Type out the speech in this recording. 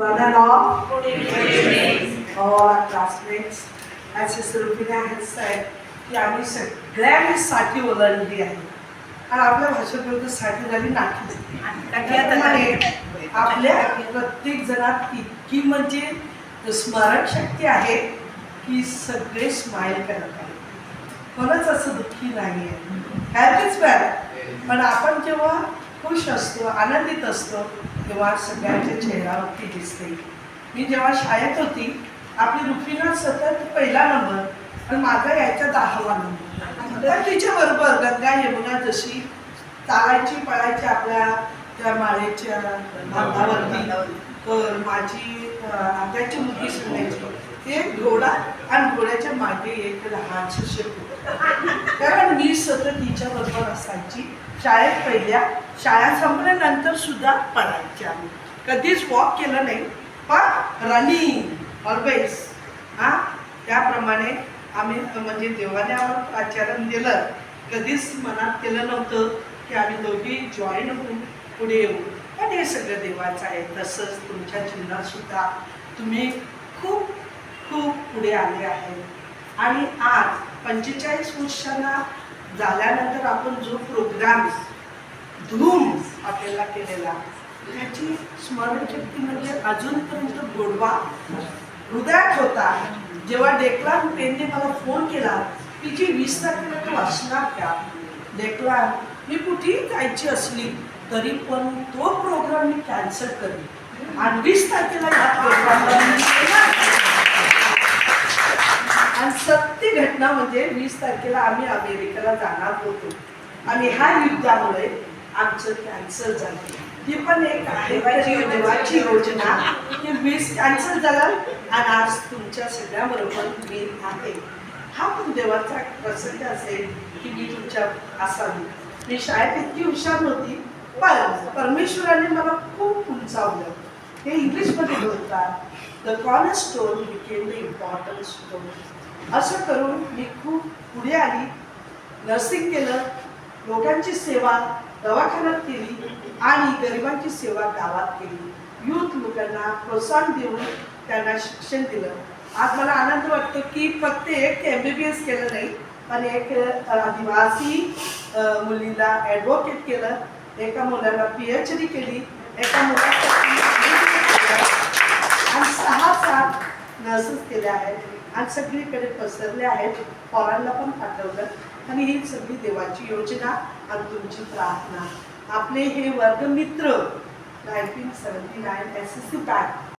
One and all. Good evening. All our classmates. As Sister Rupina has said, की आम्ही सगळ्यांनी साठी ओलांडली आहे आणि आपल्या भाषेबरोबर साठी झाली नाठी. आपल्या प्रत्येक जणात इतकी म्हणजे स्मरणशक्ती आहे की सगळे स्माईल करत आहेत. कोणच असं दुःखी नाही आहे. हॅपीच बॅड. पण आपण जेव्हा खुश असतो, आनंदित असतो, तेव्हा सगळ्यांच्या चेहऱ्यावरती दिसते. मी जेव्हा शाळेत होती, आपली रुफीना सतत पहिला नंबर आणि माझा यायचा 10वा नंबर. तर तिच्याबरोबर गंगा यमुना जशी चालायची पळायची आपल्या त्या माळेच्या बांधावरती, तर माझी आत्याची मुलगी सांगायची एक घोडा आणि घोड्याच्या मागे एक लहानसं शेपूट. कारण मी सतत तिच्याबरोबर असायची. शाळेत पहिल्या, शाळा संपल्यानंतर सुद्धा पळायची. आम्ही कधीच वॉक केलं नाही, पण रनिंग ऑलवेज. त्याप्रमाणे आम्ही म्हणजे देवाने आम्हाला आचरण दिलं. कधीच मनात केलं नव्हतं की आम्ही दोघी जॉईन होऊन पुढे येऊ. पण हे सगळं देवाचं आहे. तसंच तुमच्या जीवनात सुद्धा तुम्ही खूप खूप पुढे आले आहे. आणि आज 45 वर्षांना झाल्यानंतर आपण जो प्रोग्राम धूम आपल्याला केलेला, त्याची स्मरणशक्ती म्हणजे अजूनपर्यंत गोडवा हृदयात होता. जेव्हा डेक्लान पेनने मला फोन केला की जी 20 तारखेला तू असणार का, डेक्लान मी कुठेही जायची असली तरी पण तो प्रोग्राम मी कॅन्सल करेन आणि 20 तारखेला या प्रोग्रामला मी येणार. आणि सत्य घटना म्हणजे 20 तारखेला आम्ही अमेरिकेला जाणार होतो आणि ह्या युद्धामुळे आमचं कॅन्सल झालं. ही पण एक आहे देवाची योजना की 20 कॅन्सल झालं आणि आज तुमच्या सगळ्याबरोबर मी आहे. हा पण देवाचा प्रसंग असेल की मी तुमच्या असावी. मी शाळेत इतकी हुशार नव्हती, पण परमेश्वराने मला खूप उंचावलं. हे इंग्लिशमध्ये बोलतात, the cornerstone became the important stone. असं करून मी खूप पुढे आली. नर्सिंग केलं, लोकांची सेवा दवाखान्यात केली आणि गरिबांची सेवा गावात केली. यूथ लोकांना प्रोत्साहन देऊन त्यांना शिक्षण दिलं. आज मला आनंद वाटतो की फक्त एक MBBS केलं नाही, पण एक आदिवासी मुलीला ॲडव्होकेट केलं, एका मुलाला PhD केली, एका मुलाला आणि 6-7 नर्सेस केल्या आहेत आणि सगळीकडे पसरले आहेत. फॉरेनला पण पाठवलं. आणि ही सगळी देवाची योजना आणि तुमची प्रार्थना. आपले हे वर्गमित्र 1979 SSC बॅच